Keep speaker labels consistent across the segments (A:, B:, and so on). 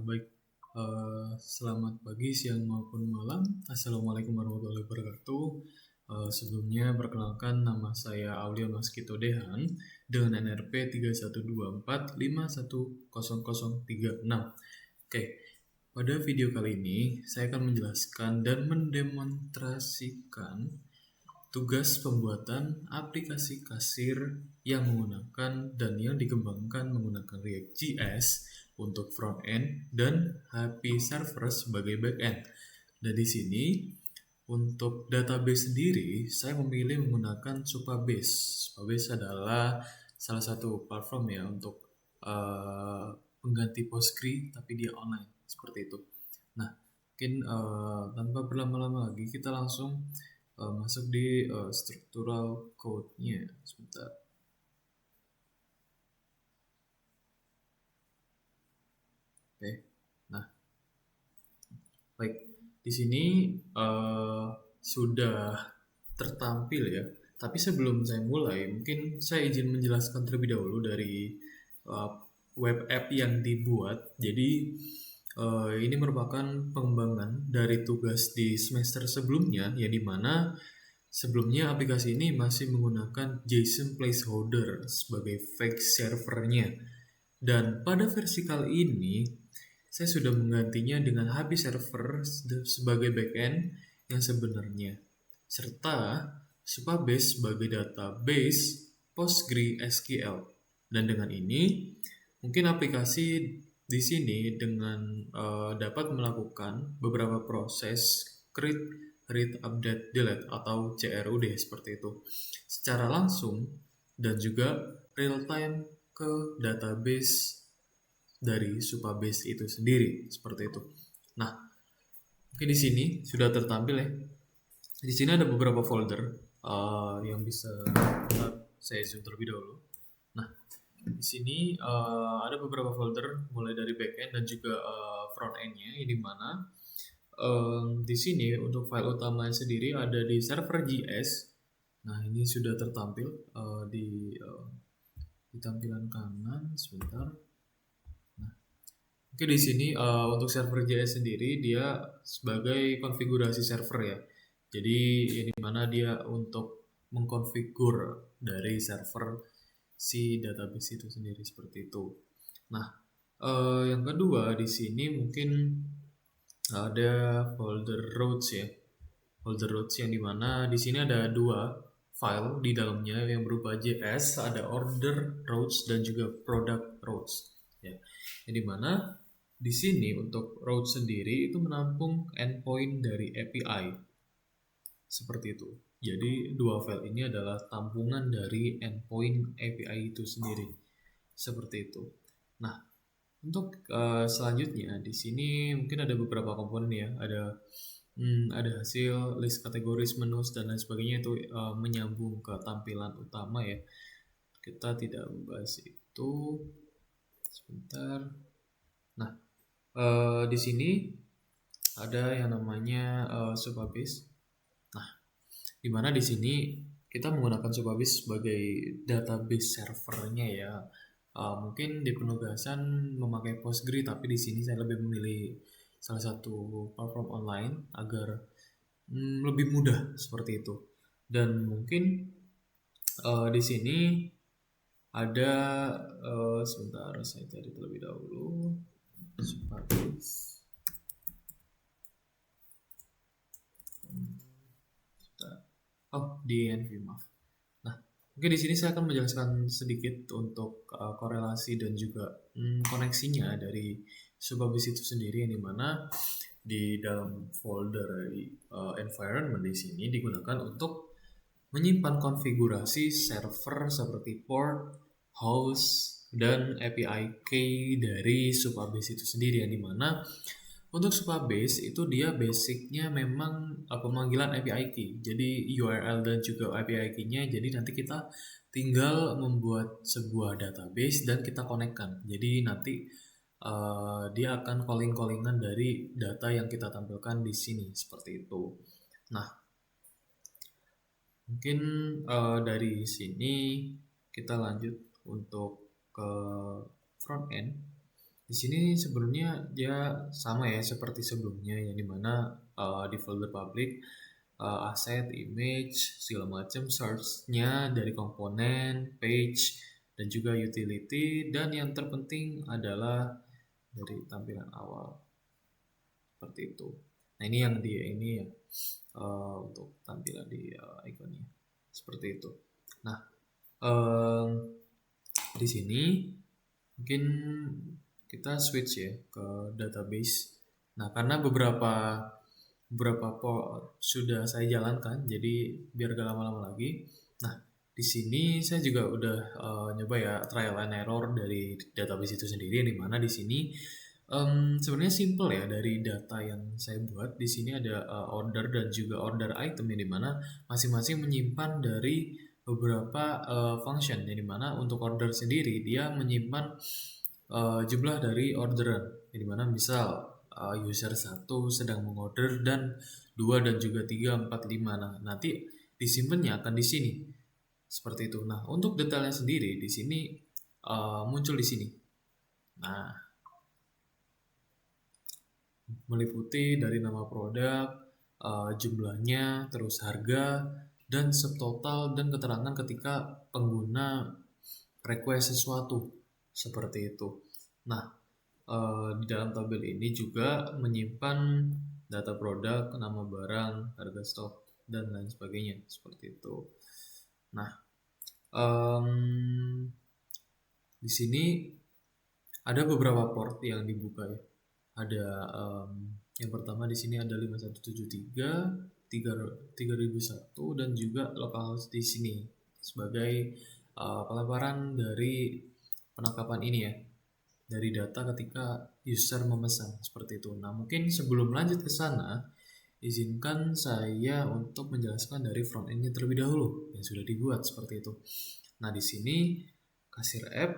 A: Baik, selamat pagi, siang maupun malam. Assalamualaikum warahmatullahi wabarakatuh. Sebelumnya perkenalkan, nama saya Aulia Maskito Dehan dengan NRP 3124510036. Oke, pada video kali ini saya akan menjelaskan dan mendemonstrasikan tugas pembuatan aplikasi kasir yang menggunakan dan yang dikembangkan menggunakan React.js untuk front-end dan Happy Server sebagai back-end. Dan di sini untuk database sendiri saya memilih menggunakan Supabase. Supabase adalah salah satu platform ya untuk pengganti Postgre tapi dia online seperti itu. Nah, mungkin tanpa berlama-lama lagi kita langsung masuk di structural code-nya. Sebentar. Oke. Nah, baik. Di sini sudah tertampil ya. Tapi sebelum saya mulai, mungkin saya izin menjelaskan terlebih dahulu dari web app yang dibuat. Jadi ini merupakan pengembangan dari tugas di semester sebelumnya, yang dimana sebelumnya aplikasi ini masih menggunakan JSON placeholder sebagai fake servernya. Dan pada versi kali ini, saya sudah menggantinya dengan Happy Server sebagai backend yang sebenarnya, serta Supabase sebagai database PostgreSQL. Dan dengan ini, mungkin aplikasi di sini dengan dapat melakukan beberapa proses create, read, update, delete atau CRUD seperti itu secara langsung dan juga real time ke database dari Supabase itu sendiri seperti itu. Nah, mungkin di sini sudah tertampil ya. Di sini ada beberapa folder yang bisa saya zoom terlebih dahulu. Nah, di sini ada beberapa folder mulai dari backend dan juga front end-nya, di mana di sini untuk file utamanya sendiri ada di server.js. Nah, ini sudah tertampil di tampilan kanan. Sebentar. Nah, oke, di sini untuk server.js sendiri dia sebagai konfigurasi server ya. Jadi ini mana dia untuk mengkonfigur dari server si database itu sendiri seperti itu. Nah, yang kedua di sini mungkin ada folder routes ya. Folder routes yang dimana di sini ada dua file di dalamnya yang berupa JS, ada order routes dan juga product routes ya. Yang dimana di sini untuk route sendiri itu menampung endpoint dari API seperti itu. Jadi dua file ini adalah tampungan dari endpoint API itu sendiri seperti itu. Nah, untuk selanjutnya di sini mungkin ada beberapa komponen ya. Ada hasil, list kategoris, menus dan lain sebagainya itu menyambung ke tampilan utama ya. Kita tidak membahas itu. Sebentar. Nah, di sini ada yang namanya Supabase. Nah, di mana di sini kita menggunakan Supabase sebagai database servernya ya. Mungkin di penugasan memakai Postgre, tapi di sini saya lebih memilih salah satu platform online agar lebih mudah seperti itu. Dan mungkin di sini ada sebentar saya cari terlebih dahulu. Supabase. Di env, maaf. Nah, mungkin di sini saya akan menjelaskan sedikit untuk korelasi dan juga koneksinya dari Supabase itu sendiri, yang dimana di dalam folder environment di sini digunakan untuk menyimpan konfigurasi server seperti port, host, dan API key dari Supabase itu sendiri, yang dimana untuk Supabase itu dia basicnya memang pemanggilan API key. Jadi URL dan juga API key-nya. Jadi nanti kita tinggal membuat sebuah database dan kita konekkan. Jadi nanti dia akan calling-callingan dari data yang kita tampilkan di sini seperti itu. Nah, mungkin dari sini kita lanjut untuk ke front end. Di sini sebenarnya dia sama ya seperti sebelumnya yang dimana di folder public aset, image, segala macam search-nya dari komponen, page, dan juga utility, dan yang terpenting adalah dari tampilan awal seperti itu. Nah ini yang di ini ya untuk tampilan di ikonnya seperti itu. Nah em, di sini mungkin kita switch ya ke database. Nah karena beberapa sudah saya jalankan, jadi biar gak lama-lama lagi. Nah di sini saya juga udah nyoba ya trial and error dari database itu sendiri, di mana di sini sebenarnya simple ya dari data yang saya buat. Di sini ada order dan juga order item yang dimana masing-masing menyimpan dari beberapa function yang dimana untuk order sendiri dia menyimpan jumlah dari orderan yang dimana misal user 1 sedang mengorder dan 2 dan juga 3, 4, 5. Nah, nanti disimpannya akan di sini. Seperti itu. Nah, untuk detailnya sendiri di sini muncul di sini. Nah, meliputi dari nama produk, jumlahnya, terus harga, dan subtotal dan keterangan ketika pengguna request sesuatu seperti itu. Nah, di dalam tabel ini juga menyimpan data produk, nama barang, harga stok, dan lain sebagainya seperti itu. Nah, di sini ada beberapa port yang dibuka ya. Ada yang pertama di sini ada 5173, 3001 dan juga localhost di sini sebagai pelebaran dari penangkapan ini ya dari data ketika user memesan seperti itu. Nah, mungkin sebelum lanjut ke sana, izinkan saya untuk menjelaskan dari front end-nya terlebih dahulu yang sudah dibuat seperti itu. Nah, di sini kasir app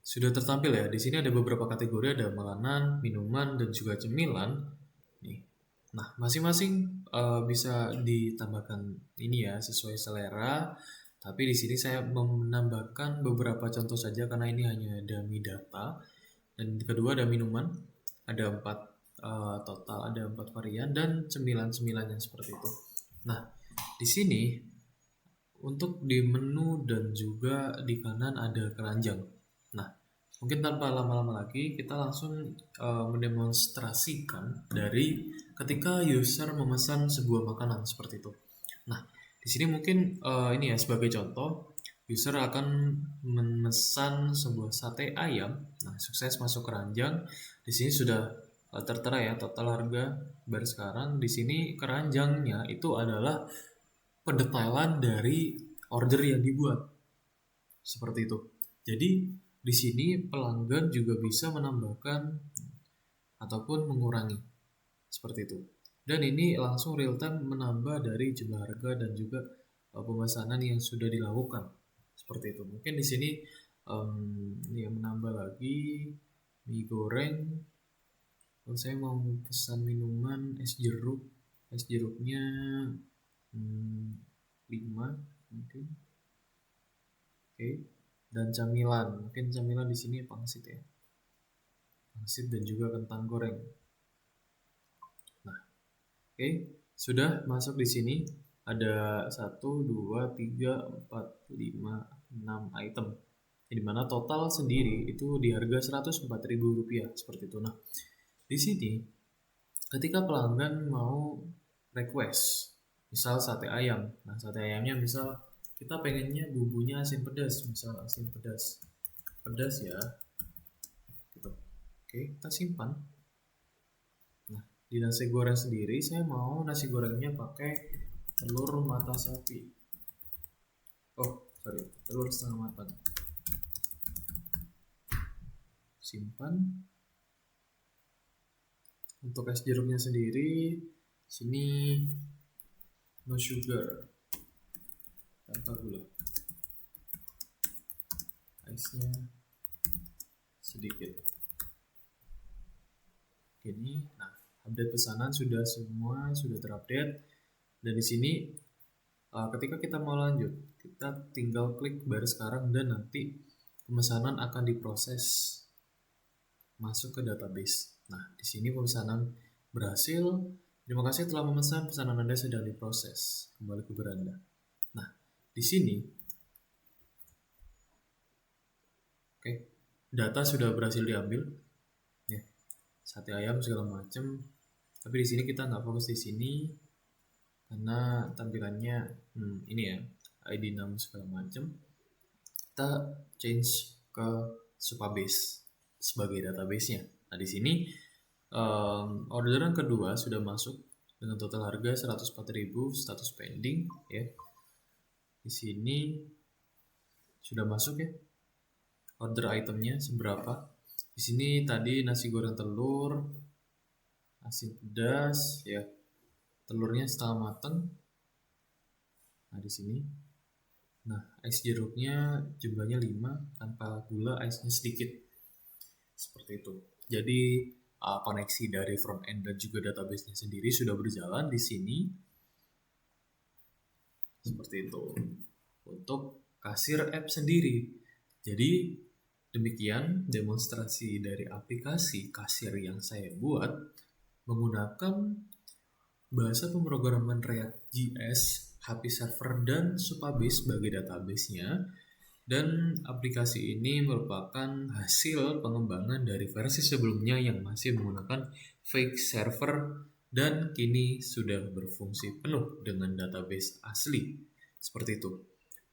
A: sudah tertampil ya. Di sini ada beberapa kategori, ada makanan, minuman, dan juga cemilan. Nih. Nah, masing-masing bisa ditambahkan ini ya sesuai selera. Tapi di sini saya menambahkan beberapa contoh saja karena ini hanya dummy data. Dan kedua ada minuman, ada 4 total, ada 4 varian dan cemilan-cemilan yang seperti itu. Nah, di sini untuk di menu dan juga di kanan ada keranjang. Nah, mungkin tanpa lama-lama lagi kita langsung mendemonstrasikan dari ketika user memesan sebuah makanan seperti itu. Nah, di sini mungkin ini ya sebagai contoh, user akan memesan sebuah sate ayam. Nah, sukses masuk keranjang. Di sini sudah tertera ya total harga baru sekarang. Di sini keranjangnya itu adalah pendetailan dari order yang dibuat. Seperti itu. Jadi di sini pelanggan juga bisa menambahkan ataupun mengurangi. Seperti itu. Dan ini langsung real time menambah dari jumlah harga dan juga pemesanan yang sudah dilakukan. Seperti itu. Mungkin di sini yang menambah lagi mie goreng. Kalau saya mau pesan minuman es jeruk, es jeruknya 5 mungkin. Oke. Dan camilan, mungkin camilan di sini pangsit ya. Pangsit dan juga kentang goreng. Nah, oke, sudah masuk di sini. Ada 1, 2, 3, 4, 5, 6 item. Di mana total sendiri itu di harga Rp104.000 seperti itu. Nah, di sini ketika pelanggan mau request misal sate ayam. Nah, sate ayamnya misal kita pengennya bumbunya asin pedas, misal asin pedas ya gitu. Oke, kita simpan. Nah, di nasi goreng sendiri saya mau nasi gorengnya pakai telur mata sapi. Telur setengah matang. Simpan. Untuk es jeruknya sendiri sini no sugar, tanpa gula. Ice-nya sedikit. Ini, nah, update pesanan sudah semua sudah terupdate. Dan di sini ketika kita mau lanjut, kita tinggal klik baru sekarang dan nanti pemesanan akan diproses masuk ke database. Nah, di sini pemesanan berhasil. Terima kasih telah memesan, pesanan Anda sedang diproses. Kembali ke beranda. Nah, di sini, oke, data sudah berhasil diambil, ya, sate ayam segala macam. Tapi di sini kita nggak fokus di sini karena tampilannya ini ya, ID name segala macam. Kita change ke Supabase sebagai database-nya. Nah, di sini orderan kedua sudah masuk dengan total harga 104.000, status pending ya. Di sini sudah masuk ya. Order itemnya seberapa? Di sini tadi nasi goreng telur, nasi pedas ya. Telurnya setengah mateng. Nah, di sini. Nah, es jeruknya jumlahnya 5 tanpa gula, aisnya sedikit. Seperti itu. Jadi koneksi dari front end dan juga database-nya sendiri sudah berjalan di sini. Seperti itu. Untuk kasir app sendiri. Jadi demikian demonstrasi dari aplikasi kasir yang saya buat menggunakan bahasa pemrograman React.js, Happy Server, dan Supabase sebagai database-nya. Dan aplikasi ini merupakan hasil pengembangan dari versi sebelumnya yang masih menggunakan fake server dan kini sudah berfungsi penuh dengan database asli. Seperti itu.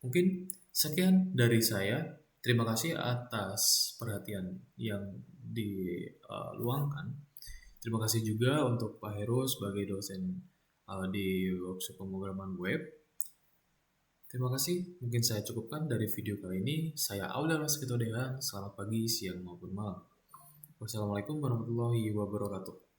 A: Mungkin sekian dari saya. Terima kasih atas perhatian yang diluangkan. Terima kasih juga untuk Pak Heru sebagai dosen di workshop pemrograman web. Terima kasih, mungkin saya cukupkan dari video kali ini. Saya Aulia Raskitodehan, selamat pagi, siang, maupun malam. Wassalamualaikum warahmatullahi wabarakatuh.